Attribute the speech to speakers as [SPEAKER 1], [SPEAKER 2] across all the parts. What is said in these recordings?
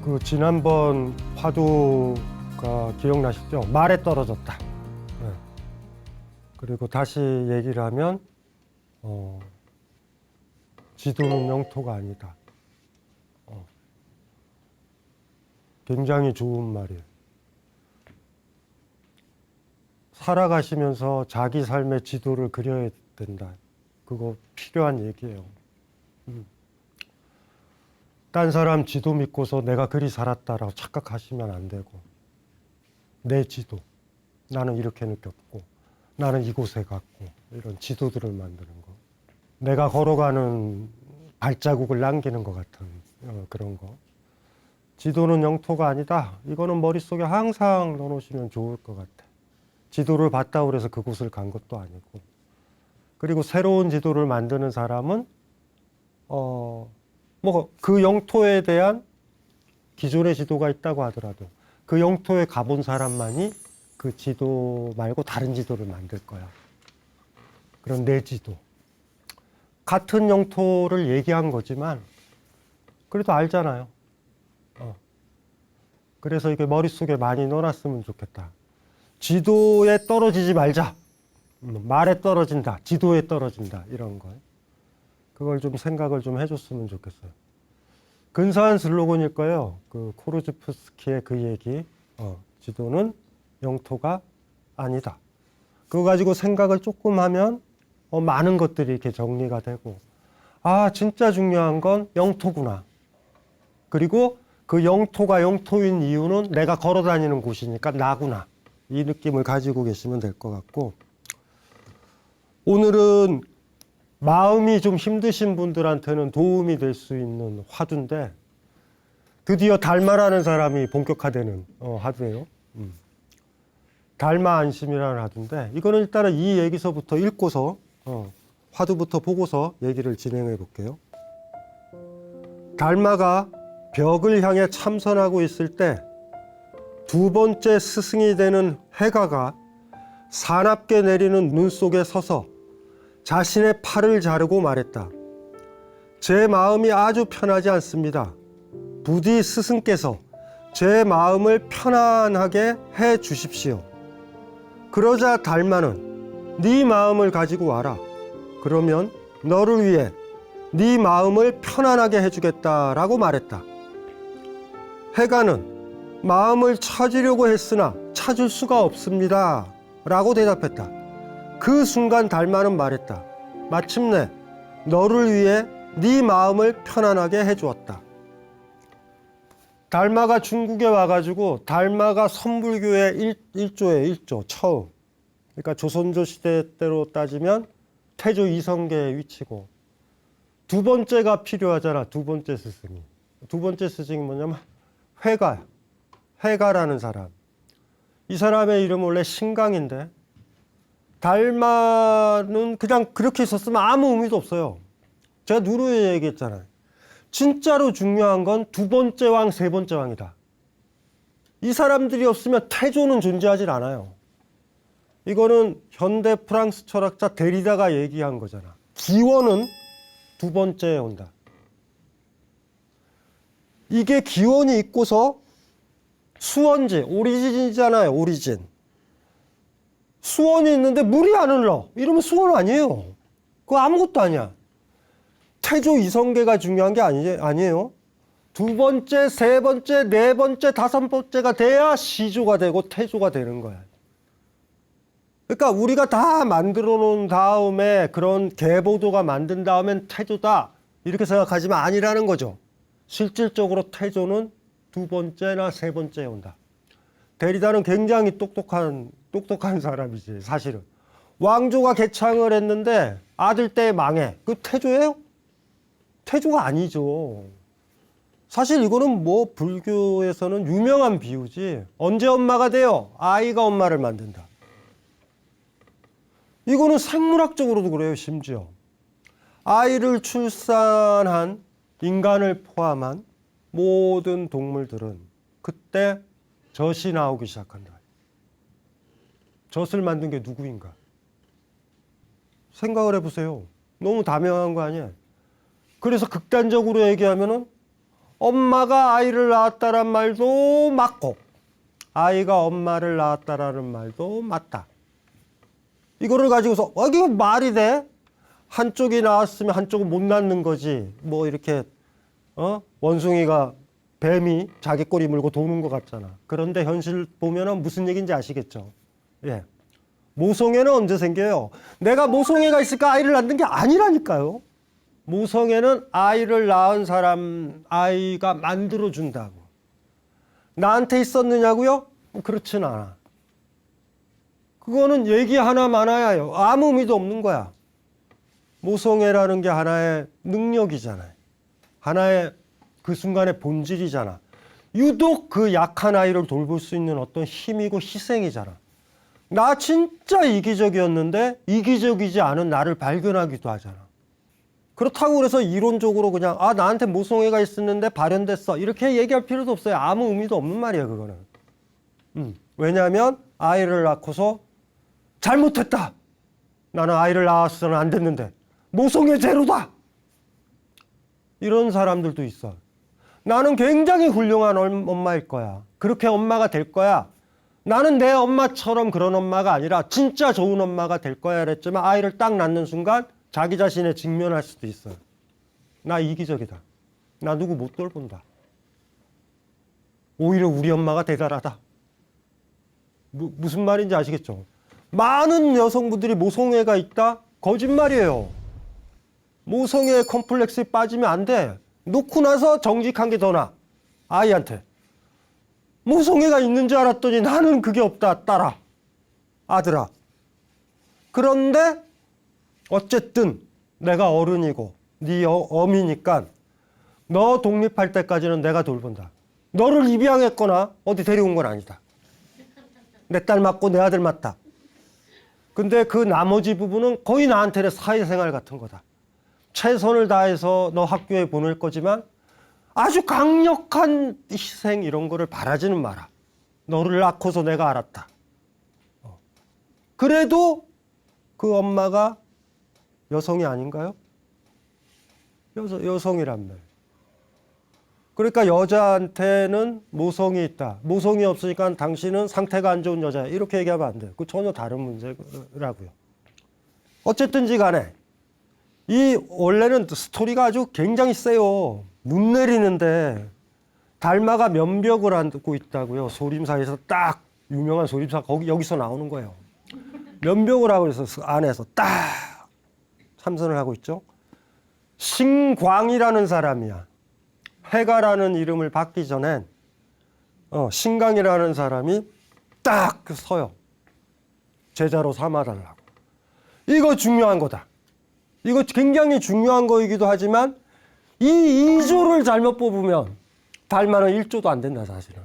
[SPEAKER 1] 그 지난번 화두가 기억나시죠? 말에 떨어졌다. 네. 그리고 다시 얘기를 하면 지도는 영토가 아니다. 굉장히 좋은 말이에요. 살아가시면서 자기 삶의 지도를 그려야 된다. 그거 필요한 얘기예요. 딴 사람 지도 믿고서 내가 그리 살았다라고 착각하시면 안 되고, 내 지도, 나는 이렇게 느꼈고, 나는 이곳에 갔고, 이런 지도들을 만드는 거. 내가 걸어가는 발자국을 남기는 것 같은 그런 거. 지도는 영토가 아니다. 이거는 머릿속에 항상 넣어놓으시면 좋을 것 같아. 지도를 봤다고 해서 그곳을 간 것도 아니고. 그리고 새로운 지도를 만드는 사람은 그 영토에 대한 기존의 지도가 있다고 하더라도 그 영토에 가본 사람만이 그 지도 말고 다른 지도를 만들 거야. 그런 내 지도. 같은 영토를 얘기한 거지만 그래도 알잖아요. 그래서 이게 머릿속에 많이 넣어놨으면 좋겠다. 지도에 떨어지지 말자. 말에 떨어진다. 지도에 떨어진다. 이런 거. 그걸 좀 생각을 좀 해줬으면 좋겠어요. 근사한 슬로건일 거예요. 그 코르즈프스키의 그 얘기. 지도는 영토가 아니다. 그거 가지고 생각을 조금 하면 많은 것들이 이렇게 정리가 되고, 아, 진짜 중요한 건 영토구나. 그리고 그 영토가 영토인 이유는 내가 걸어 다니는 곳이니까 나구나. 이 느낌을 가지고 계시면 될 것 같고, 오늘은 마음이 좀 힘드신 분들한테는 도움이 될 수 있는 화두인데, 드디어 달마라는 사람이 본격화되는 화두예요. 달마 안심이라는 화두인데, 이거는 일단은 이 얘기서부터 읽고서 화두부터 보고서 얘기를 진행해 볼게요. 달마가 벽을 향해 참선하고 있을 때 두 번째 스승이 되는 해가가 사납게 내리는 눈 속에 서서 자신의 팔을 자르고 말했다. 제 마음이 아주 편하지 않습니다. 부디 스승께서 제 마음을 편안하게 해 주십시오. 그러자 달마는 네 마음을 가지고 와라. 그러면 너를 위해 네 마음을 편안하게 해주겠다라고 말했다. 해가는 마음을 찾으려고 했으나 찾을 수가 없습니다 라고 대답했다. 그 순간 달마는 말했다. 마침내 너를 위해 네 마음을 편안하게 해주었다. 달마가 중국에 와가지고 달마가 선불교의 일조 처음. 그러니까 조선조 시대 때로 따지면 태조 이성계의 위치고, 두 번째가 필요하잖아. 두 번째 스승이. 두 번째 스승이 뭐냐면 회가야. 회가라는 사람. 이 사람의 이름은 원래 신강인데, 달마는 그냥 그렇게 있었으면 아무 의미도 없어요. 제가 누누이 얘기했잖아요. 진짜로 중요한 건 두 번째 왕, 세 번째 왕이다. 이 사람들이 없으면 태조는 존재하질 않아요. 이거는 현대 프랑스 철학자 데리다가 얘기한 거잖아. 기원은 두 번째에 온다. 이게 기원이 있고서 수원지, 오리진이잖아요. 오리진. 수원이 있는데 물이 안 흘러. 이러면 수원 아니에요. 그거 아무것도 아니야. 태조 이성계가 중요한 게 아니에요. 두 번째, 세 번째, 네 번째, 다섯 번째가 돼야 시조가 되고 태조가 되는 거야. 그러니까 우리가 다 만들어 놓은 다음에 그런 계보도가 만든 다음엔 태조다 이렇게 생각하지만 아니라는 거죠. 실질적으로 태조는 두 번째나 세 번째에 온다. 데리다는 굉장히 똑똑한 사람이지 사실은. 왕조가 개창을 했는데 아들 때 망해. 그 태조예요? 태조가 아니죠. 사실 이거는 뭐 불교에서는 유명한 비유지. 언제 엄마가 돼요? 아이가 엄마를 만든다. 이거는 생물학적으로도 그래요. 심지어 아이를 출산한 인간을 포함한 모든 동물들은 그때 젖이 나오기 시작한다. 젖을 만든 게 누구인가? 생각을 해보세요. 너무 다명한 거 아니야? 그래서 극단적으로 얘기하면은 엄마가 아이를 낳았다란 말도 맞고 아이가 엄마를 낳았다라는 말도 맞다. 이거를 가지고서 이게 말이 돼? 한쪽이 낳았으면 한쪽은 못 낳는 거지. 뭐 이렇게 원숭이가 뱀이 자기 꼬리 물고 도는 것 같잖아. 그런데 현실 보면은 무슨 얘기인지 아시겠죠? 예. 모성애는 언제 생겨요? 내가 모성애가 있을까 아이를 낳는 게 아니라니까요. 모성애는 아이를 낳은 사람, 아이가 만들어준다고. 나한테 있었느냐고요? 그렇진 않아. 그거는 얘기 하나 많아요. 아무 의미도 없는 거야. 모성애라는 게 하나의 능력이잖아요. 하나의 그 순간의 본질이잖아. 유독 그 약한 아이를 돌볼 수 있는 어떤 힘이고 희생이잖아. 나 진짜 이기적이었는데 이기적이지 않은 나를 발견하기도 하잖아. 그렇다고 그래서 이론적으로 그냥 나한테 모성애가 있었는데 발현됐어 이렇게 얘기할 필요도 없어요. 아무 의미도 없는 말이야 그거는. 왜냐하면 아이를 낳고서 잘못했다. 나는 아이를 낳았어는 안 됐는데 모성애 제로다. 이런 사람들도 있어. 나는 굉장히 훌륭한 엄마일 거야. 그렇게 엄마가 될 거야. 나는 내 엄마처럼 그런 엄마가 아니라 진짜 좋은 엄마가 될 거야 그랬지만 아이를 딱 낳는 순간 자기 자신에 직면할 수도 있어요. 나 이기적이다. 나 누구 못 돌본다. 오히려 우리 엄마가 대단하다. 무슨 말인지 아시겠죠? 많은 여성분들이 모성애가 있다? 거짓말이에요. 모성애 컴플렉스에 빠지면 안 돼. 놓고 나서 정직한 게 더 나아. 아이한테. 모성애가 있는 줄 알았더니 나는 그게 없다. 딸아. 아들아. 그런데 어쨌든 내가 어른이고 네 어미니까 너 독립할 때까지는 내가 돌본다. 너를 입양했거나 어디 데려온 건 아니다. 내 딸 맞고 내 아들 맞다. 근데 그 나머지 부분은 거의 나한테는 사회생활 같은 거다. 최선을 다해서 너 학교에 보낼 거지만 아주 강력한 희생 이런 거를 바라지는 마라. 너를 낳고서 내가 알았다. 그래도 그 엄마가 여성이 아닌가요? 여성이란 말. 그러니까 여자한테는 모성이 있다. 모성이 없으니까 당신은 상태가 안 좋은 여자야. 이렇게 얘기하면 안 돼요. 그 전혀 다른 문제라고요. 어쨌든지 간에 이 원래는 스토리가 아주 굉장히 세요. 눈 내리는데 달마가 면벽을 안고 있다고요. 소림사에서 딱 유명한 소림사 여기서 나오는 거예요. 면벽을 하고 있어서 안에서 딱 참선을 하고 있죠. 신광이라는 사람이야. 해가라는 이름을 받기 전엔 신광이라는 사람이 딱 서요. 제자로 삼아달라고. 이거 중요한 거다. 이거 굉장히 중요한 거이기도 하지만 이 2조를 잘못 뽑으면 달마는 1조도 안 된다 사실은.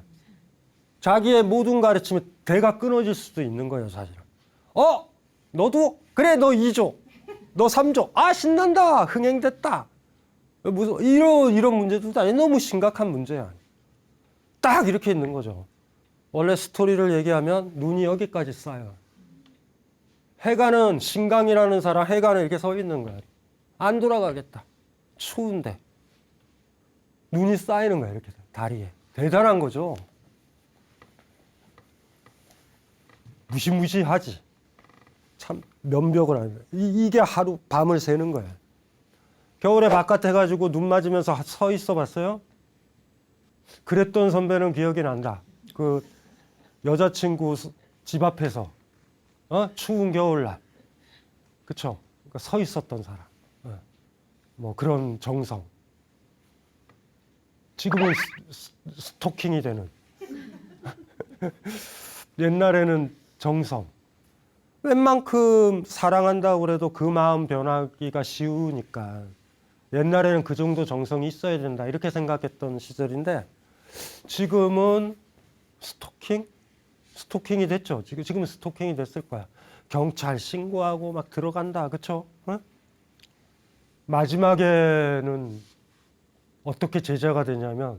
[SPEAKER 1] 자기의 모든 가르침에 대가 끊어질 수도 있는 거예요 사실은. 너도? 그래 너 2조 너 3조 신난다 흥행됐다. 무슨 이런 문제도 아니 너무 심각한 문제야. 딱 이렇게 있는 거죠. 원래 스토리를 얘기하면 눈이 여기까지 쌓여요. 해가는 신강이라는 사람 해가는 이렇게 서 있는 거야. 안 돌아가겠다. 추운데 눈이 쌓이는 거야 이렇게 다리에. 대단한 거죠. 무시무시하지. 참 면벽을 하는 거야. 이게 하루 밤을 새는 거야. 겨울에 바깥에 가지고 눈 맞으면서 서 있어 봤어요? 그랬던 선배는 기억이 난다. 그 여자친구 집 앞에서 추운 겨울날 그쵸? 그러니까 서 있었던 사람. 뭐 그런 정성. 지금은 스토킹이 되는. 옛날에는 정성. 웬만큼 사랑한다고 그래도 그 마음 변하기가 쉬우니까 옛날에는 그 정도 정성이 있어야 된다 이렇게 생각했던 시절인데 지금은 스토킹이 됐죠. 지금은 스토킹이 됐을 거야. 경찰 신고하고 막 들어간다. 그쵸? 마지막에는 어떻게 제재가 되냐면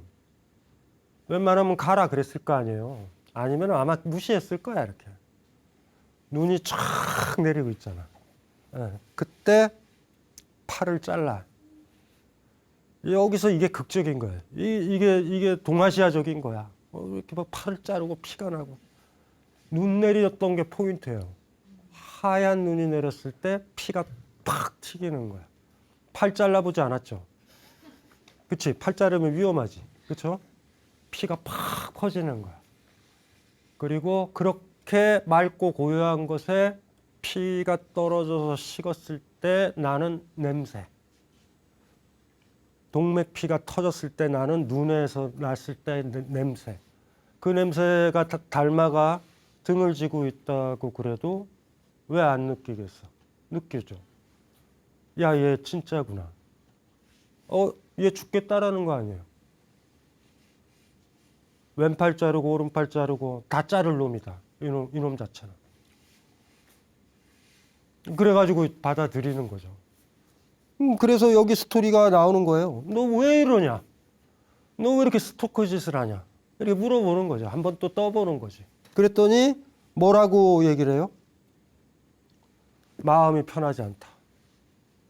[SPEAKER 1] 웬만하면 가라 그랬을 거 아니에요. 아니면 아마 무시했을 거야 이렇게. 눈이 쫙 내리고 있잖아. 그때 팔을 잘라. 여기서 이게 극적인 거예요. 이게 동아시아적인 거야. 이렇게 막 팔을 자르고 피가 나고. 눈 내렸던 게 포인트예요. 하얀 눈이 내렸을 때 피가 팍 튀기는 거야. 팔 잘라보지 않았죠? 그치? 팔 자르면 위험하지. 그쵸? 피가 팍 퍼지는 거야. 그리고 그렇게 맑고 고요한 것에 피가 떨어져서 식었을 때 나는 냄새. 동맥피가 터졌을 때 나는 눈에서 났을 때 냄새. 그 냄새가 달마가 등을 지고 있다고 그래도 왜 안 느끼겠어? 느껴져. 야, 얘 진짜구나. 얘 죽겠다라는 거 아니에요. 왼팔 자르고 오른팔 자르고 다 자를 놈이다. 이놈 자체는. 그래가지고 받아들이는 거죠. 그래서 여기 스토리가 나오는 거예요. 너 왜 이러냐? 너 왜 이렇게 스토커 짓을 하냐? 이렇게 물어보는 거죠. 한번 또 떠보는 거지. 그랬더니 뭐라고 얘기를 해요? 마음이 편하지 않다.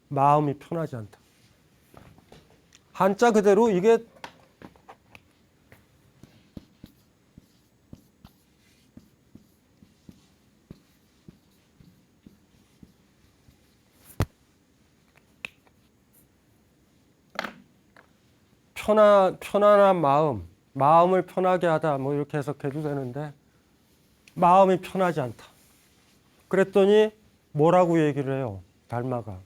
[SPEAKER 1] 마음이 편하지 않다. 한자 그대로 이게 편안한 마음을 편하게 하다 뭐 이렇게 해석해도 되는데 마음이 편하지 않다. 그랬더니 뭐라고 얘기를 해요? 달마가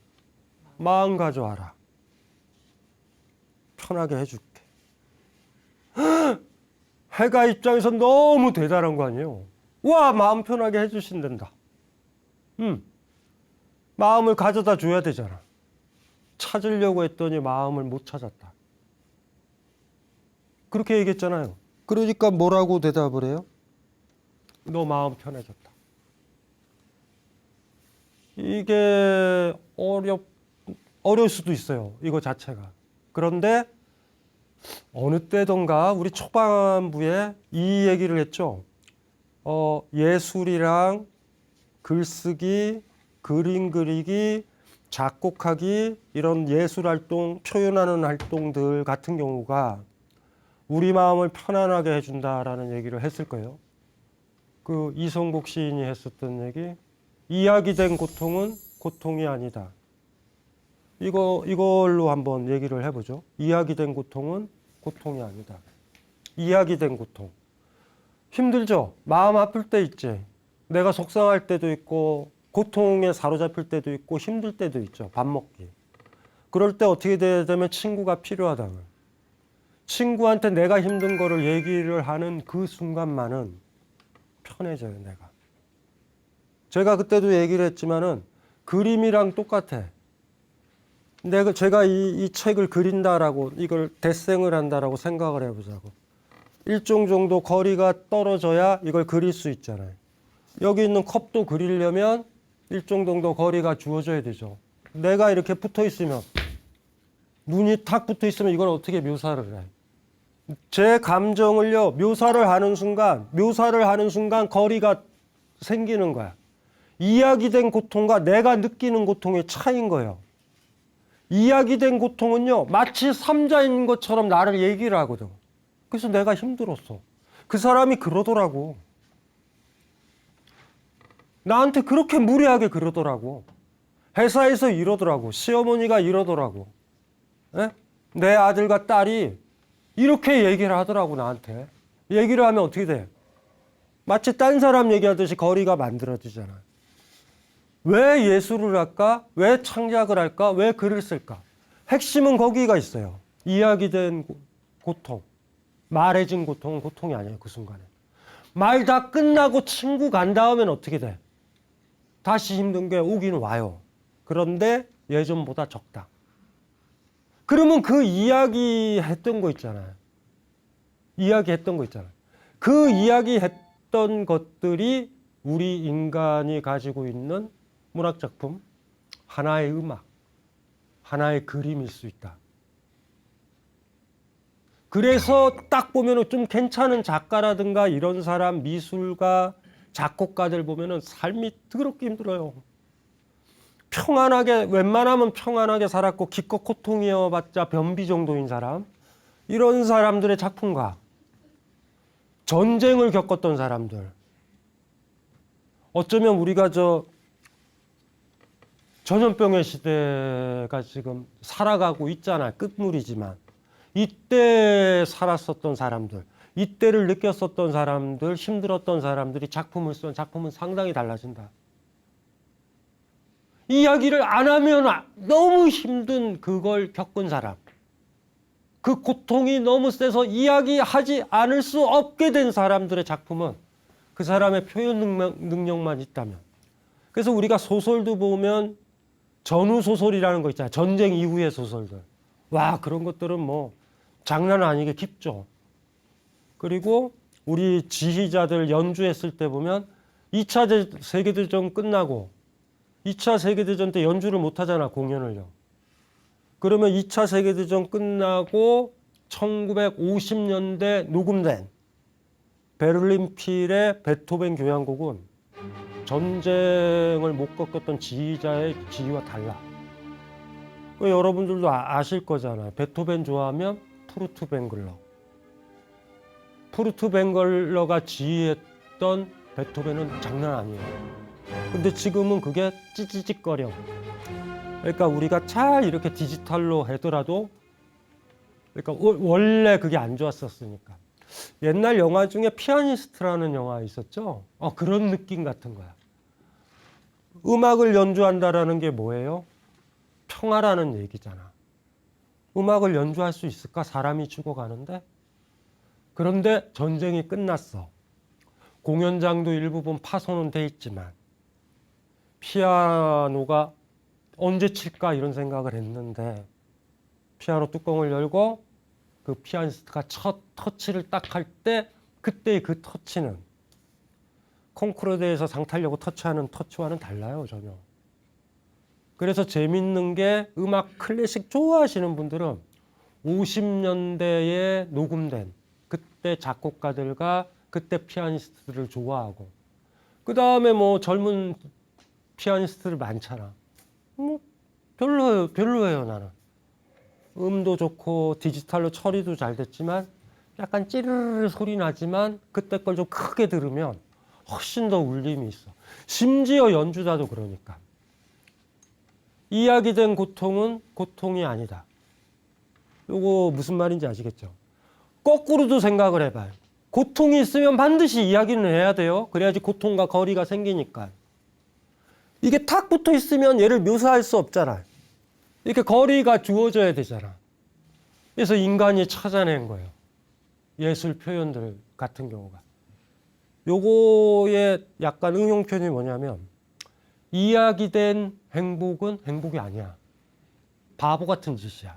[SPEAKER 1] 마음 가져와라. 편하게 해줄게. 해가 입장에서 너무 대단한 거 아니에요? 와, 마음 편하게 해주신단다. 마음을 가져다 줘야 되잖아. 찾으려고 했더니 마음을 못 찾았다. 그렇게 얘기했잖아요. 그러니까 뭐라고 대답을 해요? 너 마음 편해졌다. 이게 어려울 수도 있어요. 이거 자체가. 그런데 어느 때던가 우리 초반부에 이 얘기를 했죠. 예술이랑 글쓰기, 그림 그리기, 작곡하기 이런 예술 활동, 표현하는 활동들 같은 경우가 우리 마음을 편안하게 해준다라는 얘기를 했을 거예요. 그 이성국 시인이 했었던 얘기, 이야기된 고통은 고통이 아니다. 이걸로 한번 얘기를 해보죠. 이야기된 고통은 고통이 아니다. 이야기된 고통. 힘들죠? 마음 아플 때 있지. 내가 속상할 때도 있고, 고통에 사로잡힐 때도 있고, 힘들 때도 있죠. 밥 먹기. 그럴 때 어떻게 되면 친구가 필요하다고요. 친구한테 내가 힘든 거를 얘기를 하는 그 순간만은 편해져요, 내가. 제가 그때도 얘기를 했지만은 그림이랑 똑같아. 제가 이 책을 그린다라고, 이걸 데생을 한다라고 생각을 해보자고. 일정 정도 거리가 떨어져야 이걸 그릴 수 있잖아요. 여기 있는 컵도 그리려면 일정 정도 거리가 주어져야 되죠. 내가 이렇게 붙어 있으면, 눈이 탁 붙어 있으면 이걸 어떻게 묘사를 해? 제 감정을요, 묘사를 하는 순간 거리가 생기는 거야. 이야기된 고통과 내가 느끼는 고통의 차이인 거예요. 이야기된 고통은요, 마치 삼자인 것처럼 나를 얘기를 하거든. 그래서 내가 힘들었어. 그 사람이 그러더라고. 나한테 그렇게 무례하게 그러더라고. 회사에서 이러더라고. 시어머니가 이러더라고. 에? 내 아들과 딸이 이렇게 얘기를 하더라고, 나한테. 얘기를 하면 어떻게 돼? 마치 딴 사람 얘기하듯이 거리가 만들어지잖아. 왜 예술을 할까? 왜 창작을 할까? 왜 글을 쓸까? 핵심은 거기가 있어요. 이야기된 고통. 말해진 고통은 고통이 아니에요, 그 순간에. 말 다 끝나고 친구 간 다음엔 어떻게 돼? 다시 힘든 게 오긴 와요. 그런데 예전보다 적다. 그러면 그 이야기했던 거 있잖아요. 그 이야기했던 것들이 우리 인간이 가지고 있는 문학작품, 하나의 음악, 하나의 그림일 수 있다. 그래서 딱 보면 좀 괜찮은 작가라든가 이런 사람, 미술가, 작곡가들 보면 삶이 더럽게 힘들어요. 평안하게, 웬만하면 평안하게 살았고 기껏 고통이어봤자 변비 정도인 사람, 이런 사람들의 작품과 전쟁을 겪었던 사람들, 어쩌면 우리가 전염병의 시대가 지금 살아가고 있잖아요. 끝물이지만 이때 살았었던 사람들, 이때를 느꼈었던 사람들, 힘들었던 사람들이 작품을 쓴 작품은 상당히 달라진다. 이야기를 안 하면 너무 힘든 그걸 겪은 사람, 그 고통이 너무 세서 이야기하지 않을 수 없게 된 사람들의 작품은 그 사람의 표현 능력만 있다면. 그래서 우리가 소설도 보면 전후 소설이라는 거 있잖아요. 전쟁 이후의 소설들. 와, 그런 것들은 뭐 장난 아니게 깊죠. 그리고 우리 지휘자들 연주했을 때 보면 2차 세계대전 끝나고 2차 세계대전 때 연주를 못 하잖아, 공연을요. 그러면 2차 세계대전 끝나고 1950년대 녹음된 베를린 필의 베토벤 교향곡은 전쟁을 못 겪었던 지휘자의 지휘와 달라. 여러분들도 아실 거잖아요. 베토벤 좋아하면 푸르트뱅글러. 푸르트뱅글러가 지휘했던 베토벤은 장난 아니에요. 근데 지금은 그게 찌찌찌거려. 그러니까 우리가 잘 이렇게 디지털로 하더라도, 그러니까 원래 그게 안 좋았었으니까. 옛날 영화 중에 피아니스트라는 영화 있었죠? 그런 느낌 같은 거야. 음악을 연주한다라는 게 뭐예요? 평화라는 얘기잖아. 음악을 연주할 수 있을까? 사람이 죽어가는데? 그런데 전쟁이 끝났어. 공연장도 일부분 파손은 돼 있지만 피아노가 언제 칠까 이런 생각을 했는데 피아노 뚜껑을 열고 그 피아니스트가 첫 터치를 딱 할 때 그때의 그 터치는 콩쿠르드에서 상 타려고 터치하는 터치와는 달라요, 전혀. 그래서 재밌는 게 음악 클래식 좋아하시는 분들은 50년대에 녹음된 그때 작곡가들과 그때 피아니스트들을 좋아하고, 그 다음에 뭐 젊은 피아니스트들 많잖아. 뭐 별로예요 나는. 음도 좋고 디지털로 처리도 잘 됐지만 약간 찌르르 소리 나지만 그때 걸 좀 크게 들으면 훨씬 더 울림이 있어. 심지어 연주자도 그러니까. 이야기된 고통은 고통이 아니다. 요거 무슨 말인지 아시겠죠? 거꾸로도 생각을 해봐요. 고통이 있으면 반드시 이야기는 해야 돼요. 그래야지 고통과 거리가 생기니까. 이게 탁 붙어 있으면 얘를 묘사할 수 없잖아. 이렇게 거리가 주어져야 되잖아. 그래서 인간이 찾아낸 거예요. 예술 표현들 같은 경우가. 요거의 약간 응용 표현이 뭐냐면, 이야기된 행복은 행복이 아니야. 바보 같은 짓이야.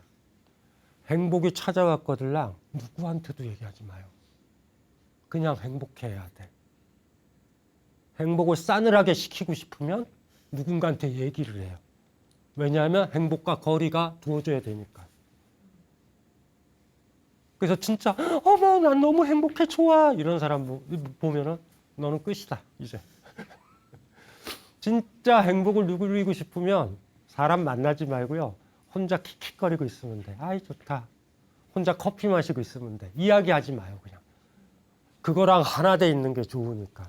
[SPEAKER 1] 행복이 찾아왔거들랑 누구한테도 얘기하지 마요. 그냥 행복해야 돼. 행복을 싸늘하게 시키고 싶으면 누군가한테 얘기를 해요. 왜냐하면 행복과 거리가 두어져야 되니까. 그래서 진짜 어머 난 너무 행복해 좋아 이런 사람 보면은 너는 끝이다 이제. 진짜 행복을 누리고 싶으면 사람 만나지 말고요. 혼자 킥킥거리고 있으면 돼. 아이 좋다. 혼자 커피 마시고 있으면 돼. 이야기하지 마요 그냥. 그거랑 하나 돼 있는 게 좋으니까.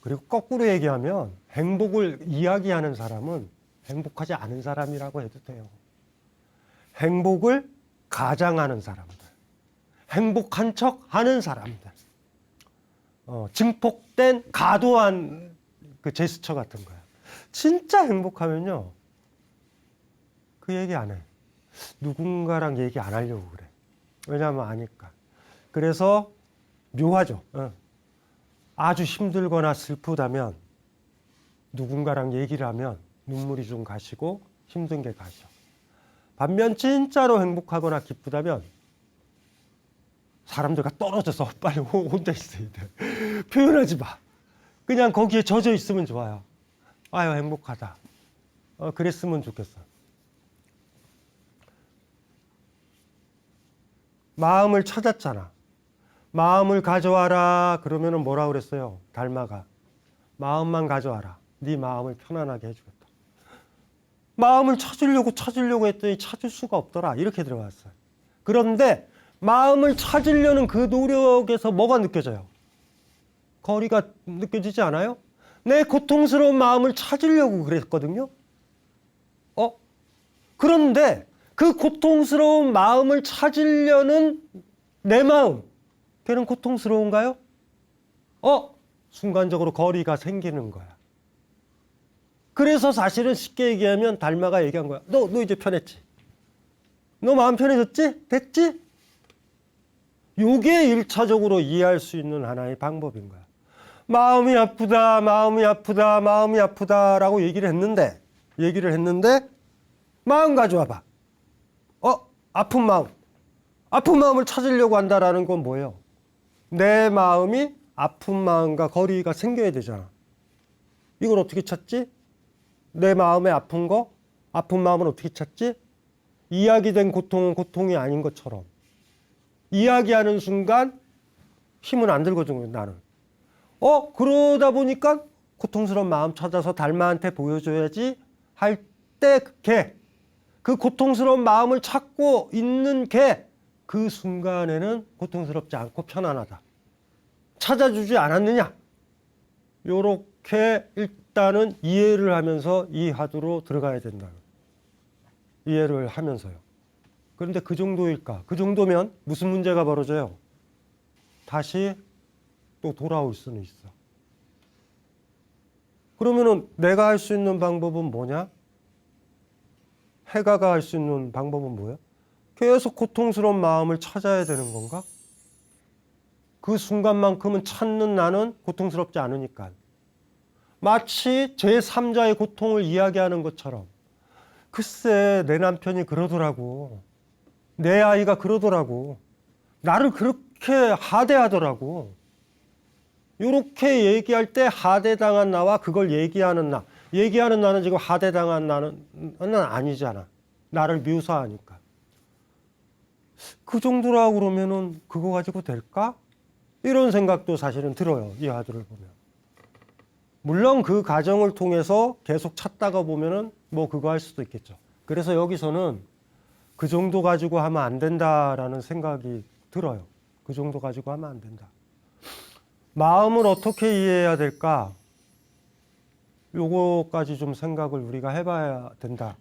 [SPEAKER 1] 그리고 거꾸로 얘기하면 행복을 이야기하는 사람은 행복하지 않은 사람이라고 해도 돼요. 행복을 가장하는 사람들, 행복한 척 하는 사람들, 증폭된 과도한 그 제스처 같은 거야. 진짜 행복하면요, 그 얘기 안 해. 누군가랑 얘기 안 하려고 그래. 왜냐하면 아니까. 그래서 묘하죠. 아주 힘들거나 슬프다면 누군가랑 얘기를 하면 눈물이 좀 가시고 힘든 게 가셔. 반면 진짜로 행복하거나 기쁘다면 사람들과 떨어져서 빨리 혼자 있어야 돼. 표현하지 마. 그냥 거기에 젖어 있으면 좋아요. 아유 행복하다. 그랬으면 좋겠어. 마음을 찾았잖아. 마음을 가져와라 그러면은 뭐라 그랬어요? 달마가. 마음만 가져와라. 네 마음을 편안하게 해주겠다. 마음을 찾으려고 했더니 찾을 수가 없더라. 이렇게 들어갔어요. 그런데 마음을 찾으려는 그 노력에서 뭐가 느껴져요? 거리가 느껴지지 않아요? 내 고통스러운 마음을 찾으려고 그랬거든요. 그런데 그 고통스러운 마음을 찾으려는 내 마음, 걔는 고통스러운가요? 순간적으로 거리가 생기는 거야. 그래서 사실은 쉽게 얘기하면 달마가 얘기한 거야. 너 이제 편했지? 너 마음 편해졌지? 됐지? 요게 1차적으로 이해할 수 있는 하나의 방법인 거야. 마음이 아프다, 마음이 아프다, 마음이 아프다라고 얘기를 했는데 마음 가져와봐. 아픈 마음. 아픈 마음을 찾으려고 한다라는 건 뭐예요? 내 마음이 아픈 마음과 거리가 생겨야 되잖아. 이걸 어떻게 찾지? 내 마음에 아픈 거, 아픈 마음은 어떻게 찾지? 이야기된 고통은 고통이 아닌 것처럼. 이야기하는 순간 힘은 안 들거든요, 나는. 그러다 보니까 고통스러운 마음 찾아서 달마한테 보여줘야지 할 때 그 고통스러운 마음을 찾고 있는 그 순간에는 고통스럽지 않고 편안하다. 찾아주지 않았느냐? 요렇게 일단은 이해를 하면서 이 화두로 들어가야 된다. 이해를 하면서요. 그런데 그 정도일까? 그 정도면 무슨 문제가 벌어져요? 다시 또 돌아올 수는 있어. 그러면은 내가 할 수 있는 방법은 뭐냐? 해가가 할 수 있는 방법은 뭐예요? 계속 고통스러운 마음을 찾아야 되는 건가? 그 순간만큼은 찾는 나는 고통스럽지 않으니까. 마치 제3자의 고통을 이야기하는 것처럼. 글쎄, 내 남편이 그러더라고. 내 아이가 그러더라고. 나를 그렇게 하대하더라고. 이렇게 얘기할 때 하대당한 나와 그걸 얘기하는 나. 얘기하는 나는 지금 하대당한 나는 아니잖아. 나를 묘사하니까. 그 정도라고 그러면은 그거 가지고 될까? 이런 생각도 사실은 들어요. 이 화두를 보면. 물론 그 과정을 통해서 계속 찾다가 보면은 뭐 그거 할 수도 있겠죠. 그래서 여기서는 그 정도 가지고 하면 안 된다라는 생각이 들어요. 그 정도 가지고 하면 안 된다. 마음을 어떻게 이해해야 될까? 요거까지 좀 생각을 우리가 해봐야 된다.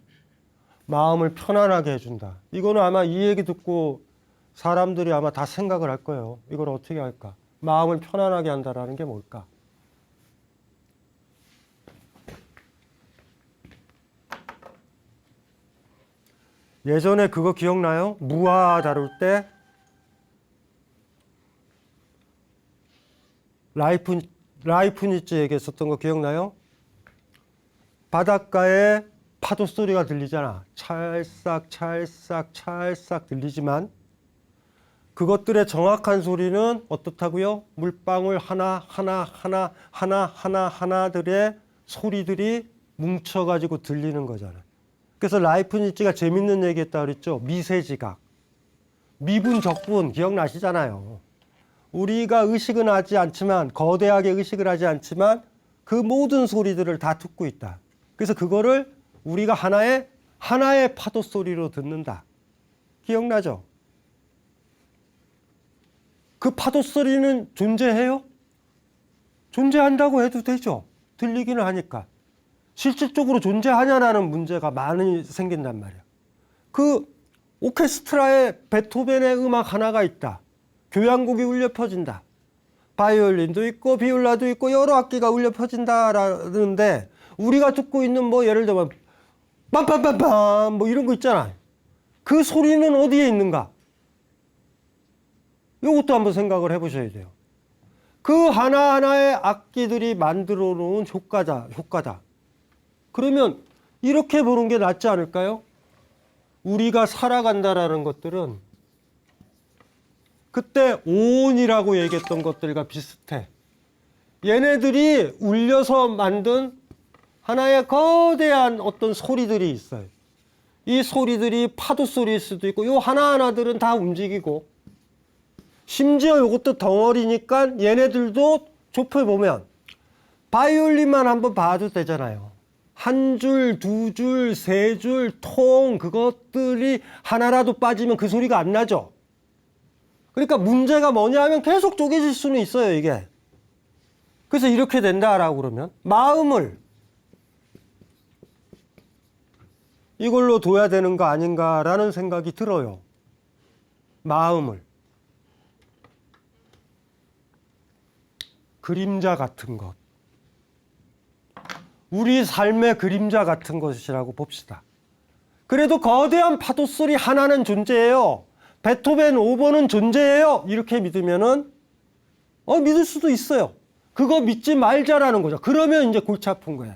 [SPEAKER 1] 마음을 편안하게 해준다. 이거는 아마 이 얘기 듣고 사람들이 아마 다 생각을 할 거예요. 이걸 어떻게 할까? 마음을 편안하게 한다라는 게 뭘까? 예전에 그거 기억나요? 무아 다룰 때 라이프니츠에게 썼던 거 기억나요? 바닷가에 파도 소리가 들리잖아. 찰싹 찰싹 찰싹 들리지만 그것들의 정확한 소리는 어떻다고요? 물방울 하나하나들의 소리들이 뭉쳐가지고 들리는 거잖아. 그래서 라이프니츠가 재밌는 얘기 했다 그랬죠. 미세지각. 미분 적분 기억나시잖아요. 우리가 의식은 하지 않지만, 거대하게 의식을 하지 않지만 그 모든 소리들을 다 듣고 있다. 그래서 그거를 우리가 하나의 파도 소리로 듣는다. 기억나죠? 그 파도 소리는 존재해요? 존재한다고 해도 되죠. 들리기는 하니까. 실질적으로 존재하냐라는 문제가 많이 생긴단 말이야. 그 오케스트라에 베토벤의 음악 하나가 있다. 교향곡이 울려 퍼진다. 바이올린도 있고 비올라도 있고 여러 악기가 울려 퍼진다라는데 우리가 듣고 있는 뭐 예를 들면 빰빰빰빰 뭐 이런 거 있잖아. 그 소리는 어디에 있는가? 이것도 한번 생각을 해보셔야 돼요. 그 하나하나의 악기들이 만들어 놓은 효과다. 그러면 이렇게 보는 게 낫지 않을까요? 우리가 살아간다라는 것들은 그때 오온이라고 얘기했던 것들과 비슷해. 얘네들이 울려서 만든 하나의 거대한 어떤 소리들이 있어요. 이 소리들이 파도 소리일 수도 있고 요 하나하나들은 다 움직이고 심지어 이것도 덩어리니까 얘네들도 좁혀보면 바이올린만 한번 봐도 되잖아요. 한 줄, 두 줄, 세 줄, 통 그것들이 하나라도 빠지면 그 소리가 안 나죠. 그러니까 문제가 뭐냐 하면 계속 쪼개질 수는 있어요, 이게. 그래서 이렇게 된다라고 그러면 마음을 이걸로 둬야 되는 거 아닌가라는 생각이 들어요. 마음을. 그림자 같은 것. 우리 삶의 그림자 같은 것이라고 봅시다. 그래도 거대한 파도 소리 하나는 존재해요. 베토벤 5번은 존재해요. 이렇게 믿으면은 믿을 수도 있어요. 그거 믿지 말자라는 거죠. 그러면 이제 골치 아픈 거예요.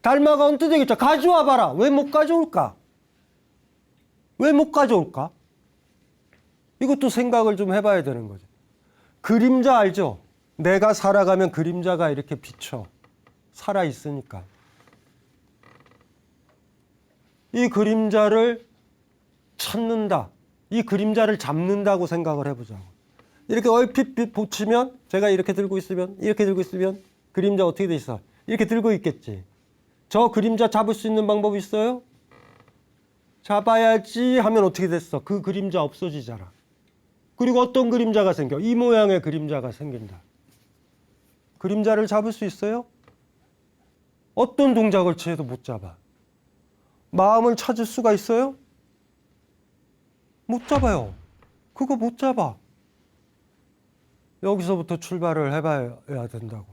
[SPEAKER 1] 달마가 언뜻 얘기했죠. 가져와 봐라. 왜 못 가져올까? 왜 못 가져올까? 이것도 생각을 좀 해봐야 되는 거죠. 그림자 알죠? 내가 살아가면 그림자가 이렇게 비쳐. 살아있으니까. 이 그림자를 찾는다. 이 그림자를 잡는다고 생각을 해보자고. 이렇게 얼핏 보치면, 제가 이렇게 들고 있으면, 그림자 어떻게 돼 있어? 이렇게 들고 있겠지. 저 그림자 잡을 수 있는 방법이 있어요? 잡아야지 하면 어떻게 됐어? 그 그림자 없어지잖아. 그리고 어떤 그림자가 생겨? 이 모양의 그림자가 생긴다. 그림자를 잡을 수 있어요? 어떤 동작을 취해도 못 잡아. 마음을 찾을 수가 있어요? 못 잡아요. 그거 못 잡아. 여기서부터 출발을 해봐야 된다고.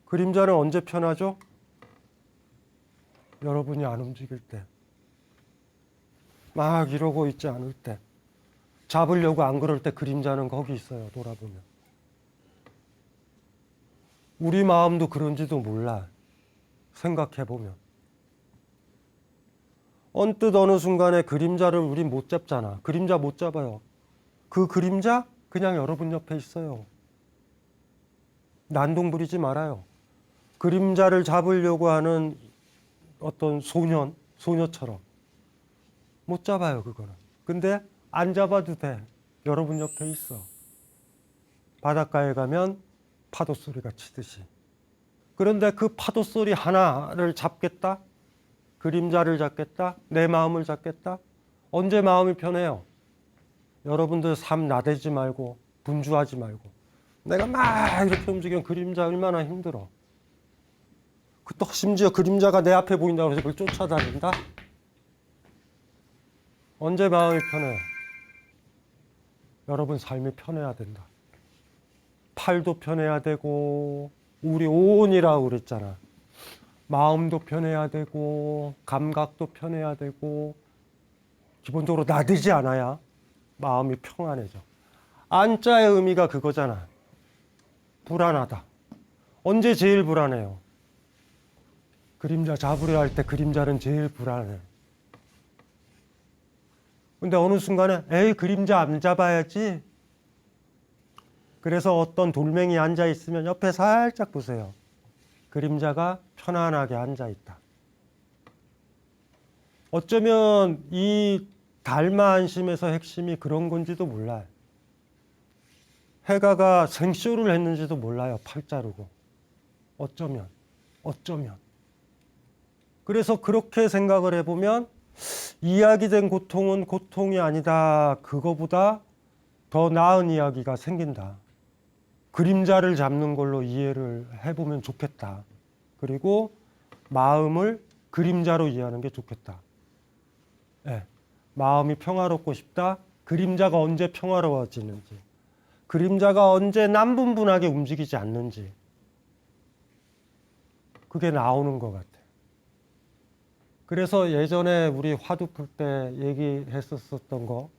[SPEAKER 1] 그림자는 언제 편하죠? 여러분이 안 움직일 때. 막 이러고 있지 않을 때. 잡으려고 안 그럴 때 그림자는 거기 있어요. 돌아보면. 우리 마음도 그런지도 몰라. 생각해보면. 언뜻 어느 순간에 그림자를 우린 못 잡잖아. 그림자 못 잡아요. 그 그림자 그냥 여러분 옆에 있어요. 난동 부리지 말아요. 그림자를 잡으려고 하는 어떤 소녀처럼 못 잡아요, 그거는. 근데 안 잡아도 돼. 여러분 옆에 있어. 바닷가에 가면 파도 소리가 치듯이. 그런데 그 파도 소리 하나를 잡겠다? 그림자를 잡겠다? 내 마음을 잡겠다? 언제 마음이 편해요? 여러분들 삶 나대지 말고 분주하지 말고 내가 막 이렇게 움직이면 그림자 얼마나 힘들어. 또 심지어 그림자가 내 앞에 보인다고 해서 그걸 쫓아다닌다? 언제 마음이 편해요? 여러분 삶이 편해야 된다. 팔도 편해야 되고 우리 오온이라고 그랬잖아. 마음도 편해야 되고 감각도 편해야 되고 기본적으로 나대지 않아야 마음이 평안해져. 안자의 의미가 그거잖아. 불안하다. 언제 제일 불안해요? 그림자 잡으려 할 때 그림자는 제일 불안해. 근데 어느 순간에 에이 그림자 안 잡아야지. 그래서 어떤 돌멩이 앉아 있으면 옆에 살짝 보세요. 그림자가 편안하게 앉아 있다. 어쩌면 이 달마 안심에서 핵심이 그런 건지도 몰라요. 해가가 생쇼를 했는지도 몰라요. 팔 자르고. 어쩌면. 그래서 그렇게 생각을 해보면 이야기된 고통은 고통이 아니다. 그거보다 더 나은 이야기가 생긴다. 그림자를 잡는 걸로 이해를 해보면 좋겠다. 그리고 마음을 그림자로 이해하는 게 좋겠다. 네. 마음이 평화롭고 싶다. 그림자가 언제 평화로워지는지. 그림자가 언제 남분분하게 움직이지 않는지. 그게 나오는 것 같아요. 그래서 예전에 우리 화두 풀 때 얘기했었던 거,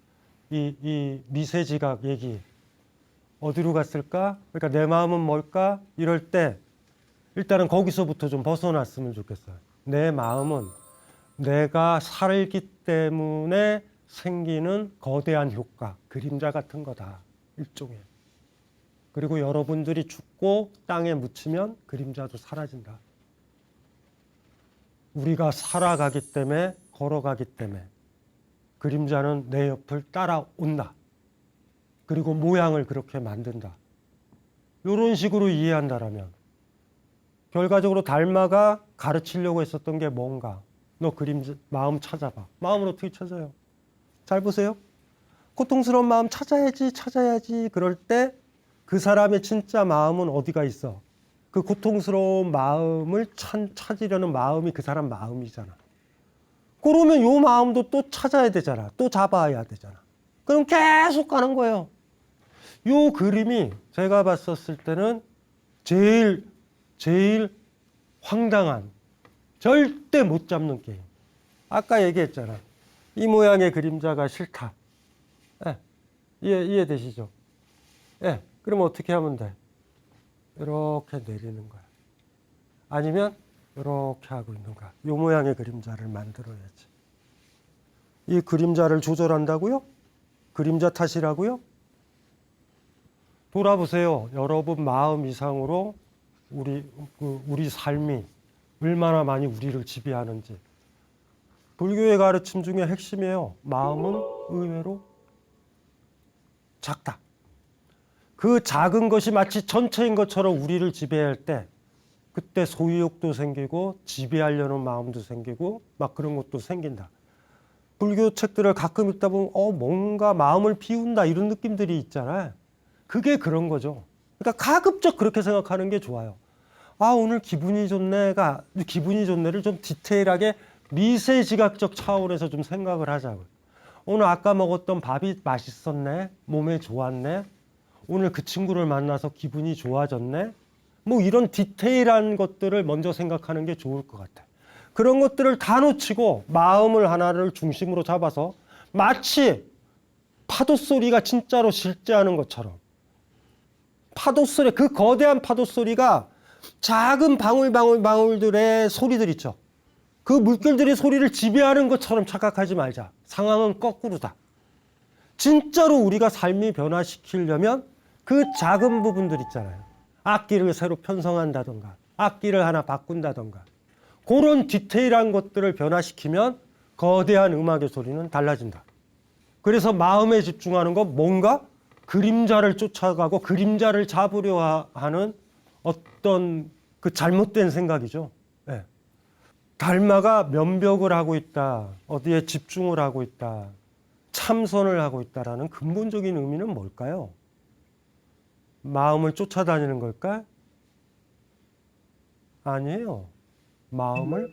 [SPEAKER 1] 이 미세지각 얘기, 어디로 갔을까? 그러니까 내 마음은 뭘까? 이럴 때 일단은 거기서부터 좀 벗어났으면 좋겠어요. 내 마음은 내가 살기 때문에 생기는 거대한 효과, 그림자 같은 거다. 일종의. 그리고 여러분들이 죽고 땅에 묻히면 그림자도 사라진다. 우리가 살아가기 때문에, 걸어가기 때문에 그림자는 내 옆을 따라온다. 그리고 모양을 그렇게 만든다. 이런 식으로 이해한다라면 결과적으로 달마가 가르치려고 했었던 게 뭔가? 너 마음 찾아봐. 마음을 어떻게 찾아요? 잘 보세요. 고통스러운 마음 찾아야지. 그럴 때 그 사람의 진짜 마음은 어디가 있어? 그 고통스러운 마음을 찾으려는 마음이 그 사람 마음이잖아. 그러면 요 마음도 또 찾아야 되잖아. 또 잡아야 되잖아. 그럼 계속 가는 거예요. 요 그림이 제가 봤었을 때는 제일 황당한, 절대 못 잡는 게임. 아까 얘기했잖아. 이 모양의 그림자가 싫다. 예, 이해되시죠? 예, 그럼 어떻게 하면 돼? 이렇게 내리는 거야. 아니면 이렇게 하고 있는 거야. 이 모양의 그림자를 만들어야지. 이 그림자를 조절한다고요? 그림자 탓이라고요? 돌아보세요. 여러분 마음 이상으로 우리 삶이 얼마나 많이 우리를 지배하는지. 불교의 가르침 중에 핵심이에요. 마음은 의외로 작다. 그 작은 것이 마치 전체인 것처럼 우리를 지배할 때 그때 소유욕도 생기고 지배하려는 마음도 생기고 막 그런 것도 생긴다. 불교 책들을 가끔 읽다 보면 뭔가 마음을 비운다 이런 느낌들이 있잖아요. 그게 그런 거죠. 그러니까 가급적 그렇게 생각하는 게 좋아요. 오늘 기분이 좋네를 좀 디테일하게 미세지각적 차원에서 좀 생각을 하자고요. 오늘 아까 먹었던 밥이 맛있었네. 몸에 좋았네. 오늘 그 친구를 만나서 기분이 좋아졌네. 뭐 이런 디테일한 것들을 먼저 생각하는 게 좋을 것 같아요. 그런 것들을 다 놓치고 마음을 하나를 중심으로 잡아서 마치 파도 소리가 진짜로 실제하는 것처럼 파도 소리, 그 거대한 파도 소리가 작은 방울들의 소리들 있죠. 그 물결들의 소리를 지배하는 것처럼 착각하지 말자. 상황은 거꾸로다. 진짜로 우리가 삶이 변화시키려면 그 작은 부분들 있잖아요. 악기를 새로 편성한다던가 악기를 하나 바꾼다던가 그런 디테일한 것들을 변화시키면 거대한 음악의 소리는 달라진다. 그래서 마음에 집중하는 건 뭔가 그림자를 쫓아가고 그림자를 잡으려 하는 어떤 그 잘못된 생각이죠. 네. 달마가 면벽을 하고 있다. 어디에 집중을 하고 있다. 참선을 하고 있다라는 근본적인 의미는 뭘까요? 마음을 쫓아다니는 걸까? 아니에요. 마음을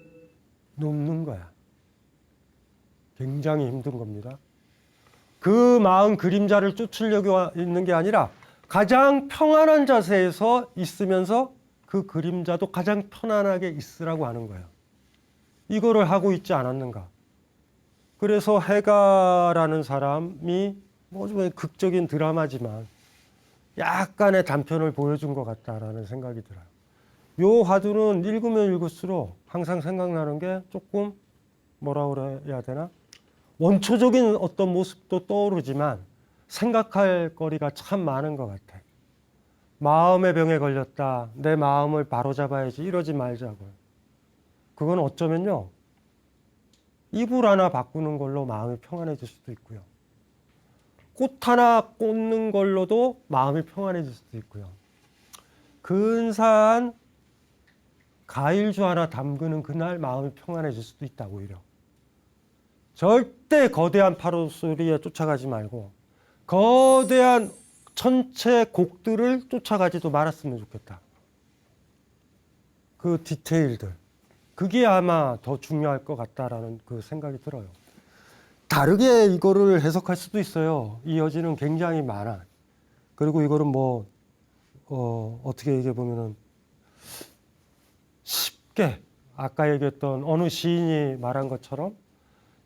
[SPEAKER 1] 놓는 거야. 굉장히 힘든 겁니다. 그 마음 그림자를 쫓으려고 있는 게 아니라 가장 평안한 자세에서 있으면서 그 그림자도 가장 편안하게 있으라고 하는 거예요. 이거를 하고 있지 않았는가. 그래서 해가라는 사람이 좀 극적인 드라마지만 약간의 단편을 보여준 것 같다라는 생각이 들어요. 요 화두는 읽으면 읽을수록 항상 생각나는 게 조금 뭐라 그래야 되나? 원초적인 어떤 모습도 떠오르지만 생각할 거리가 참 많은 것 같아요. 마음의 병에 걸렸다. 내 마음을 바로잡아야지. 이러지 말자고요. 그건 어쩌면요. 이불 하나 바꾸는 걸로 마음이 평안해질 수도 있고요. 꽃 하나 꽂는 걸로도 마음이 평안해질 수도 있고요. 근사한 과일주 하나 담그는 그날 마음이 평안해질 수도 있다고 오히려. 절대 거대한 파도 소리에 쫓아가지 말고 거대한 전체 곡들을 쫓아가지도 말았으면 좋겠다. 그 디테일들. 그게 아마 더 중요할 것 같다라는 그 생각이 들어요. 다르게 이거를 해석할 수도 있어요. 이 여지는 굉장히 많아. 그리고 이거는 어떻게 얘기해 보면은 쉽게 아까 얘기했던 어느 시인이 말한 것처럼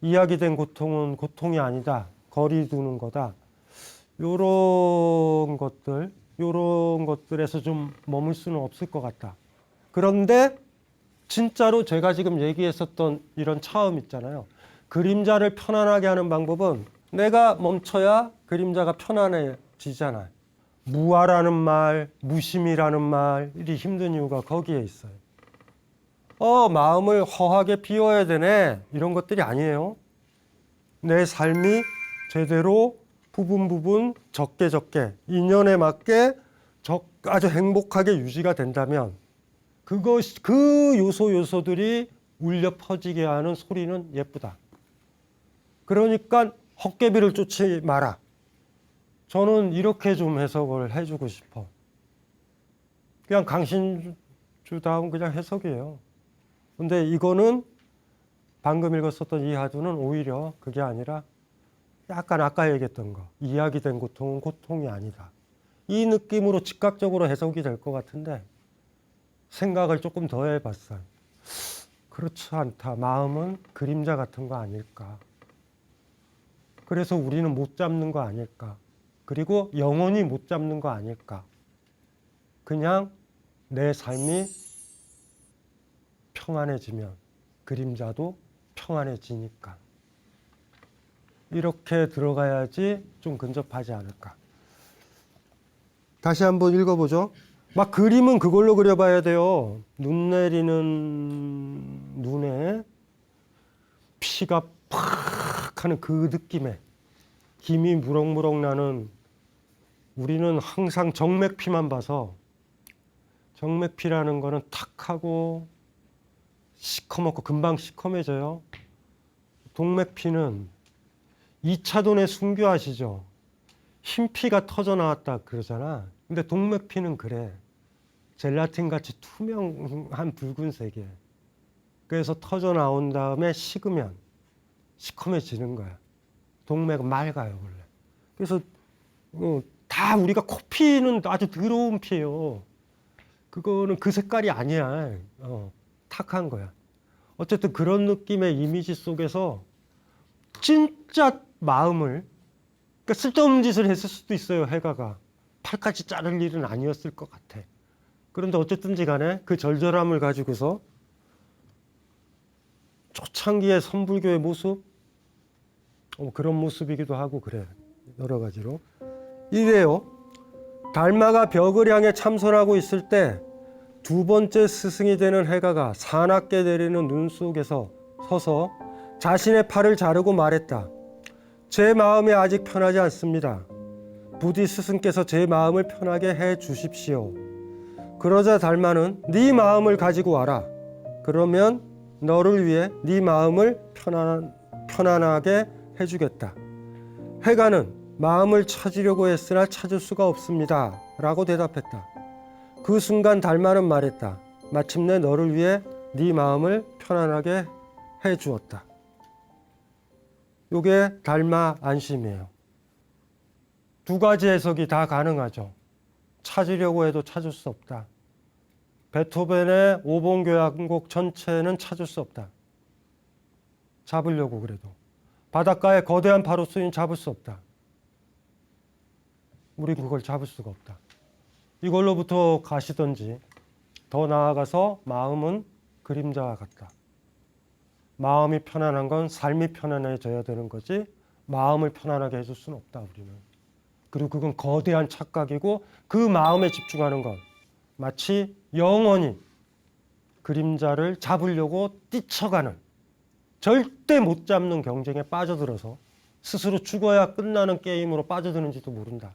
[SPEAKER 1] 이야기된 고통은 고통이 아니다. 거리 두는 거다. 요런 것들에서 좀 머물 수는 없을 것 같다. 그런데 진짜로 제가 지금 얘기했었던 이런 차음 있잖아요. 그림자를 편안하게 하는 방법은 내가 멈춰야 그림자가 편안해지잖아요. 무아라는 말, 무심이라는 말이 힘든 이유가 거기에 있어요. 마음을 허하게 비워야 되네. 이런 것들이 아니에요. 내 삶이 제대로 부분 적게 인연에 맞게 아주 행복하게 유지가 된다면 그것이 그 요소들이 울려 퍼지게 하는 소리는 예쁘다. 그러니까 헛개비를 쫓지 마라. 저는 이렇게 좀 해석을 해주고 싶어. 그냥 강신주다운 그냥 해석이에요. 근데 이거는 방금 읽었었던 이 화두는 오히려 그게 아니라 약간 아까 얘기했던 거, 이야기된 고통은 고통이 아니다. 이 느낌으로 즉각적으로 해석이 될 것 같은데 생각을 조금 더 해봤어요. 그렇지 않다. 마음은 그림자 같은 거 아닐까. 그래서 우리는 못 잡는 거 아닐까. 그리고 영원히 못 잡는 거 아닐까. 그냥 내 삶이 평안해지면 그림자도 평안해지니까. 이렇게 들어가야지 좀 근접하지 않을까. 다시 한번 읽어보죠. 막 그림은 그걸로 그려봐야 돼요. 눈 내리는 눈에 피가 팍 하는 그 느낌에 김이 무럭무럭 나는, 우리는 항상 정맥피만 봐서 정맥피라는 거는 탁 하고 시커멓고 금방 시커매져요. 동맥피는 2차돈의 순교 아시죠? 흰 피가 터져 나왔다 그러잖아. 근데 동맥피는 그래. 젤라틴 같이 투명한 붉은색이에요. 그래서 터져 나온 다음에 식으면 시커매지는 거야. 동맥은 맑아요, 원래. 그래서 다 우리가 코피는 아주 더러운 피예요. 그거는 그 색깔이 아니야. 탁한 거야. 어쨌든 그런 느낌의 이미지 속에서 진짜 마음을, 그러니까 쓸데없는 짓을 했을 수도 있어요. 해가가 팔까지 자를 일은 아니었을 것 같아. 그런데 어쨌든지 간에 그 절절함을 가지고서 초창기의 선불교의 모습, 그런 모습이기도 하고 그래. 여러 가지로. 이래요. 달마가 벽을 향해 참선하고 있을 때 두 번째 스승이 되는 해가가 사납게 내리는 눈 속에서 서서 자신의 팔을 자르고 말했다. 제 마음이 아직 편하지 않습니다. 부디 스승께서 제 마음을 편하게 해 주십시오. 그러자 달마는 네 마음을 가지고 와라. 그러면 너를 위해 네 마음을 편안하게 해주겠다. 해가는 마음을 찾으려고 했으나 찾을 수가 없습니다. 라고 대답했다. 그 순간 달마는 말했다. 마침내 너를 위해 네 마음을 편안하게 해주었다. 이게 달마 안심이에요. 두 가지 해석이 다 가능하죠. 찾으려고 해도 찾을 수 없다. 베토벤의 5번 교향곡 전체는 찾을 수 없다. 잡으려고 그래도. 바닷가에 거대한 파로스는 잡을 수 없다. 우린 그걸 잡을 수가 없다. 이걸로부터 가시던지 더 나아가서 마음은 그림자와 같다. 마음이 편안한 건 삶이 편안해져야 되는 거지 마음을 편안하게 해줄 수는 없다. 우리는. 그리고 그건 거대한 착각이고 그 마음에 집중하는 건 마치 영원히 그림자를 잡으려고 뛰쳐가는, 절대 못 잡는 경쟁에 빠져들어서 스스로 죽어야 끝나는 게임으로 빠져드는지도 모른다.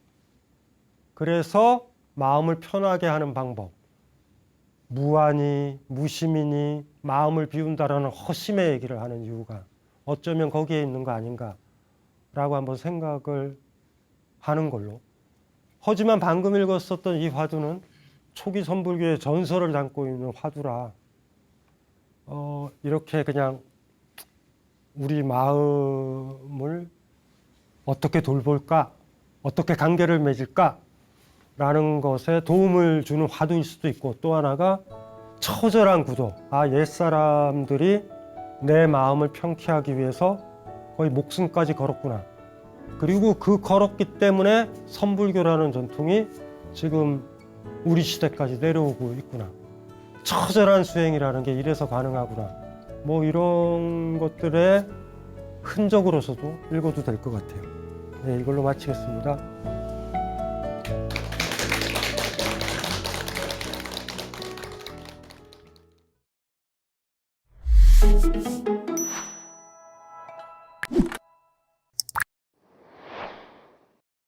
[SPEAKER 1] 그래서 마음을 편하게 하는 방법, 무안이 무심이니 마음을 비운다라는 허심의 얘기를 하는 이유가 어쩌면 거기에 있는 거 아닌가라고 한번 생각을 하는 걸로. 하지만 방금 읽었었던 이 화두는 초기 선불교의 전설을 담고 있는 화두라 이렇게 그냥 우리 마음을 어떻게 돌볼까, 어떻게 관계를 맺을까 라는 것에 도움을 주는 화두일 수도 있고, 또 하나가 처절한 구도. 옛사람들이 내 마음을 평키하기 위해서 거의 목숨까지 걸었구나. 그리고 그 걸었기 때문에 선불교라는 전통이 지금 우리 시대까지 내려오고 있구나. 처절한 수행이라는 게 이래서 가능하구나. 뭐 이런 것들의 흔적으로서도 읽어도 될 것 같아요. 네, 이걸로 마치겠습니다.